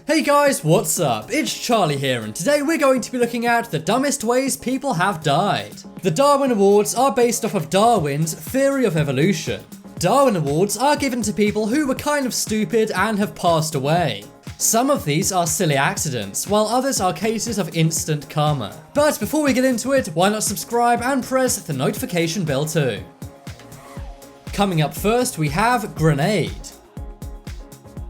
Hey guys, what's up? It's Charlie here, and today we're going to be looking at the dumbest ways people have died. The Darwin Awards are based off of Darwin's theory of evolution. Darwin Awards are given to people who were kind of stupid and have passed away. Some of these are silly accidents, while others are cases of instant karma. But before we get into it, why not subscribe and press the notification bell too. Coming up first, we have grenade.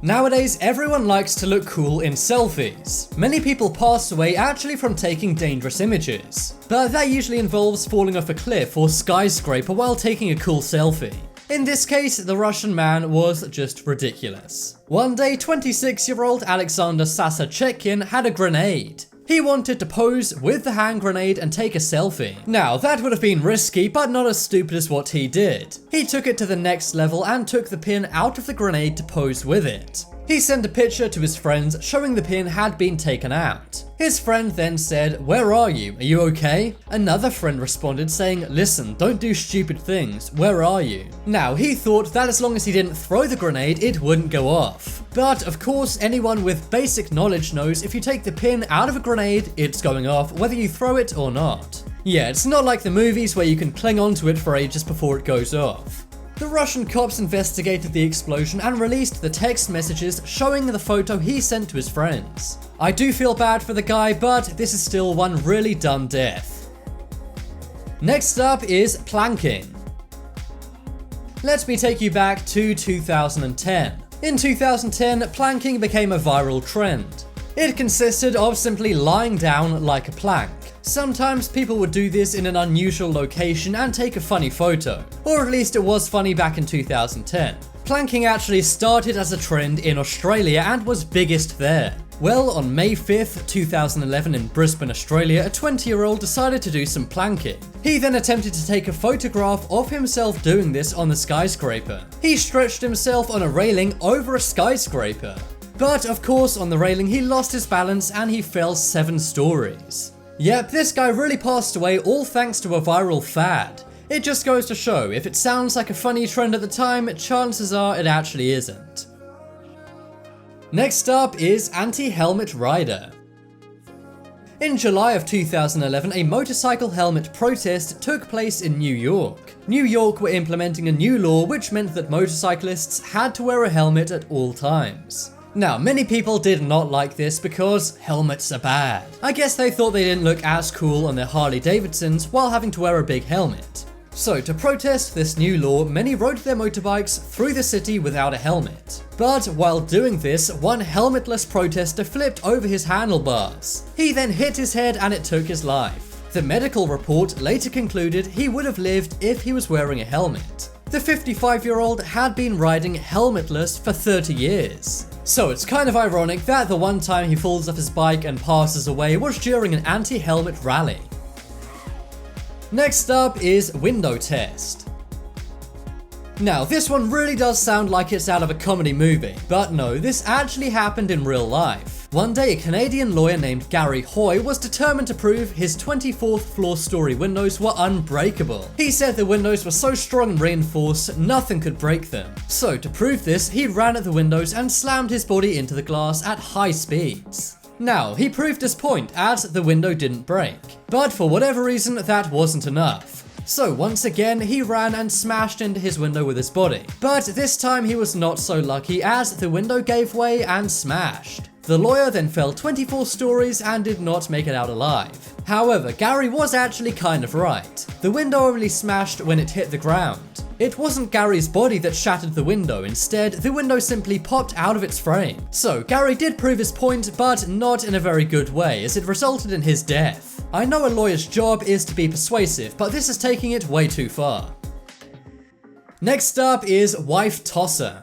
Nowadays, everyone likes to look cool in selfies. Many people pass away actually from taking dangerous images, but that usually involves falling off a cliff or skyscraper while taking a cool selfie. In this case, the Russian man was just ridiculous. One day, 26-year-old Alexander Sasachekin had a grenade. He wanted to pose with the hand grenade and take a selfie. Now, that would have been risky, but not as stupid as what he did. He took it to the next level and took the pin out of the grenade to pose with it. He sent a picture to his friends showing the pin had been taken out. His friend then said, "Where are you? Are you okay?" Another friend responded saying, "Listen, don't do stupid things. Where are you?" Now, he thought that as long as he didn't throw the grenade, it wouldn't go off. But of course, anyone with basic knowledge knows if you take the pin out of a grenade, it's going off whether you throw it or not. Yeah, it's not like the movies where you can cling onto it for ages before it goes off. The Russian cops investigated the explosion and released the text messages showing the photo he sent to his friends. I do feel bad for the guy, but this is still one really dumb death. Next up is planking. Let me take you back to 2010. In 2010, planking became a viral trend. It consisted of simply lying down like a plank. Sometimes people would do this in an unusual location and take a funny photo, or at least it was funny back in 2010. Planking actually started as a trend in Australia and was biggest there. Well, on May 5th, 2011 in Brisbane, Australia, a 20-year-old decided to do some planking. He then attempted to take a photograph of himself doing this on the skyscraper. He stretched himself on a railing over a skyscraper. But of course, on the railing he lost his balance and he fell 7 stories. Yep, this guy really passed away all thanks to a viral fad. It just goes to show, if it sounds like a funny trend at the time, chances are it actually isn't. Next up is anti-helmet rider. In July of 2011, a motorcycle helmet protest took place in New York. New York were implementing a new law which meant that motorcyclists had to wear a helmet at all times. Now, many people did not like this because helmets are bad. I guess they thought they didn't look as cool on their Harley Davidsons while having to wear a big helmet. So to protest this new law, many rode their motorbikes through the city without a helmet. But while doing this, one helmetless protester flipped over his handlebars. He then hit his head and it took his life. The medical report later concluded he would have lived if he was wearing a helmet. The 55-year-old had been riding helmetless for 30 years. So it's kind of ironic that the one time he falls off his bike and passes away was during an anti-helmet rally. Next up is window test. Now, this one really does sound like it's out of a comedy movie, but no, this actually happened in real life. One day, a Canadian lawyer named Gary Hoy was determined to prove his 24th floor story windows were unbreakable. He said the windows were so strong and reinforced, nothing could break them. So to prove this, he ran at the windows and slammed his body into the glass at high speeds. Now, he proved his point as the window didn't break, but for whatever reason, that wasn't enough. So once again, he ran and smashed into his window with his body. But this time he was not so lucky as the window gave way and smashed. The lawyer then fell 24 stories and did not make it out alive. However, Gary was actually kind of right. The window only smashed when it hit the ground. It wasn't Gary's body that shattered the window, instead, the window simply popped out of its frame. So Gary did prove his point, but not in a very good way, as it resulted in his death. I know a lawyer's job is to be persuasive, but this is taking it way too far. Next up is wife tosser.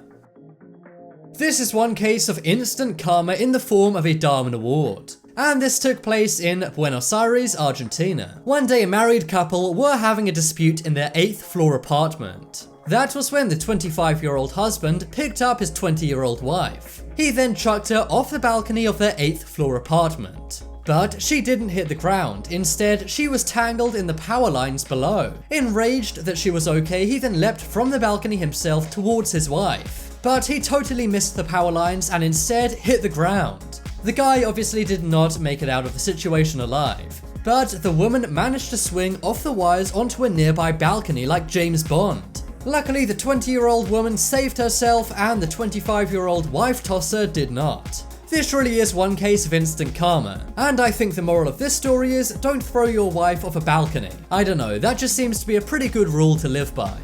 This is one case of instant karma in the form of a Darwin Award. And this took place in Buenos Aires, Argentina. One day a married couple were having a dispute in their 8th floor apartment. That was when the 25-year-old husband picked up his 20-year-old wife. He then chucked her off the balcony of their 8th floor apartment. But she didn't hit the ground. Instead, she was tangled in the power lines below. Enraged that she was okay, he then leapt from the balcony himself towards his wife. But he totally missed the power lines and instead hit the ground. The guy obviously did not make it out of the situation alive, but the woman managed to swing off the wires onto a nearby balcony like James Bond. Luckily, the 20-year-old woman saved herself and the 25-year-old wife tosser did not. This really is one case of instant karma, and I think the moral of this story is don't throw your wife off a balcony. I don't know, that just seems to be a pretty good rule to live by.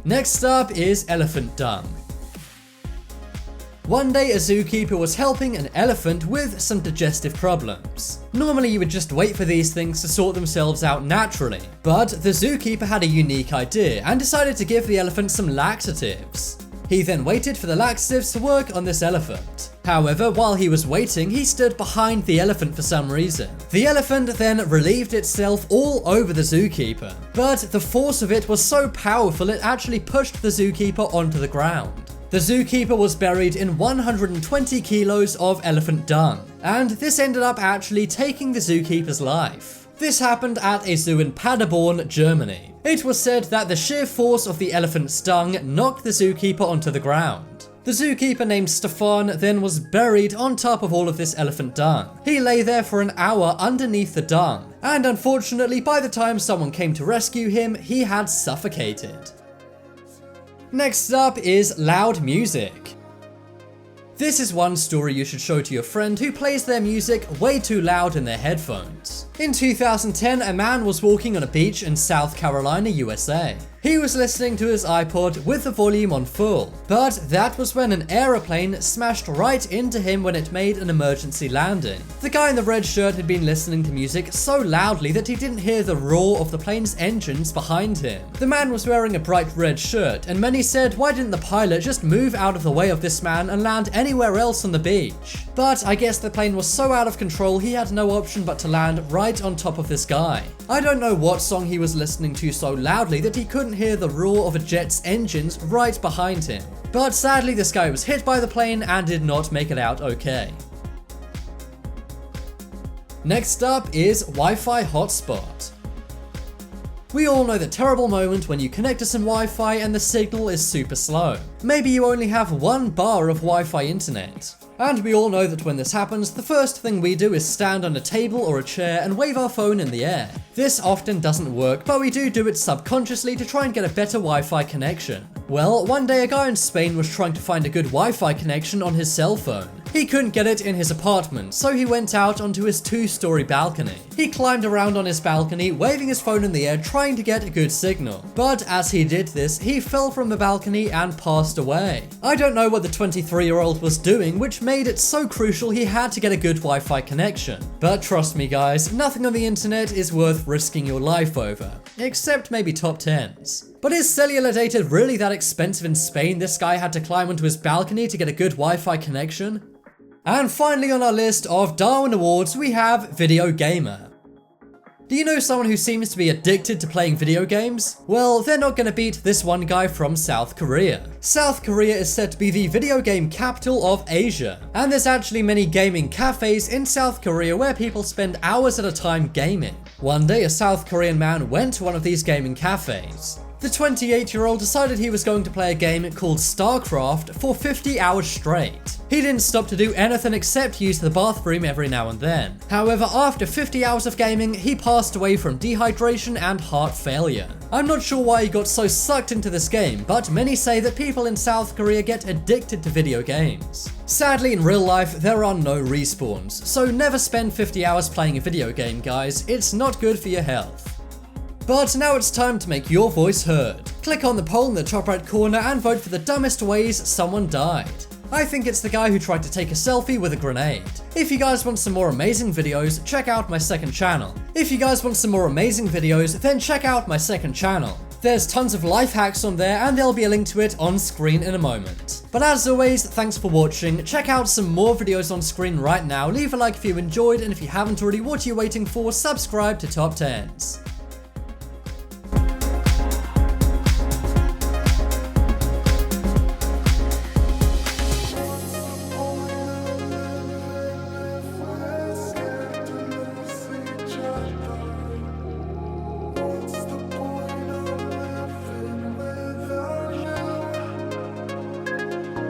Next up is elephant dung. One day a zookeeper was helping an elephant with some digestive problems. Normally you would just wait for these things to sort themselves out naturally, but the zookeeper had a unique idea and decided to give the elephant some laxatives. He then waited for the laxatives to work on this elephant. However, while he was waiting, he stood behind the elephant for some reason. The elephant then relieved itself all over the zookeeper, but the force of it was so powerful it actually pushed the zookeeper onto the ground. The zookeeper was buried in 120 kilos of elephant dung, and this ended up actually taking the zookeeper's life. This happened at a zoo in Paderborn, Germany. It was said that the sheer force of the elephant's dung knocked the zookeeper onto the ground. The zookeeper named Stefan then was buried on top of all of this elephant dung. He lay there for an hour underneath the dung, and unfortunately by the time someone came to rescue him, he had suffocated. Next up is loud music. This is one story you should show to your friend who plays their music way too loud in their headphones. In 2010, a man was walking on a beach in South Carolina, USA. He was listening to his iPod with the volume on full, but that was when an aeroplane smashed right into him when it made an emergency landing. The guy in the red shirt had been listening to music so loudly that he didn't hear the roar of the plane's engines behind him. The man was wearing a bright red shirt, and many said, why didn't the pilot just move out of the way of this man and land anywhere else on the beach? But I guess the plane was so out of control he had no option but to land right on top of this guy. I don't know what song he was listening to so loudly that he couldn't hear the roar of a jet's engines right behind him. But sadly this guy was hit by the plane and did not make it out okay. Next up is Wi-Fi hotspot. We all know the terrible moment when you connect to some Wi-Fi and the signal is super slow. Maybe you only have 1 bar of Wi-Fi internet. And we all know that when this happens, the first thing we do is stand on a table or a chair and wave our phone in the air. This often doesn't work, but we do it subconsciously to try and get a better Wi-Fi connection. Well, one day a guy in Spain was trying to find a good Wi-Fi connection on his cell phone. He couldn't get it in his apartment, so he went out onto his 2-story balcony. He climbed around on his balcony, waving his phone in the air, trying to get a good signal. But as he did this, he fell from the balcony and passed away. I don't know what the 23-year-old was doing, which made it so crucial he had to get a good Wi-Fi connection. But trust me guys, nothing on the internet is worth risking your life over. Except maybe top 10s. But is cellular data really that expensive in Spain this guy had to climb onto his balcony to get a good Wi-Fi connection? And finally on our list of Darwin Awards we have Video Gamer. Do you know someone who seems to be addicted to playing video games? Well, they're not gonna beat this one guy from South Korea. South Korea is said to be the video game capital of Asia, and there's actually many gaming cafes in South Korea where people spend hours at a time gaming. One day a South Korean man went to one of these gaming cafes. The 28-year-old decided he was going to play a game called StarCraft for 50 hours straight. He didn't stop to do anything except use the bathroom every now and then. However, after 50 hours of gaming, he passed away from dehydration and heart failure. I'm not sure why he got so sucked into this game, but many say that people in South Korea get addicted to video games. Sadly, in real life, there are no respawns, so never spend 50 hours playing a video game, guys. It's not good for your health. But now it's time to make your voice heard. Click on the poll in the top right corner and vote for the dumbest ways someone died. I think it's the guy who tried to take a selfie with a grenade. If you guys want some more amazing videos, check out my second channel. If you guys want some more amazing videos, then check out my second channel. There's tons of life hacks on there and there'll be a link to it on screen in a moment. But as always, thanks for watching. Check out some more videos on screen right now. Leave a like if you enjoyed, and if you haven't already, what are you waiting for? Subscribe to Top 10s.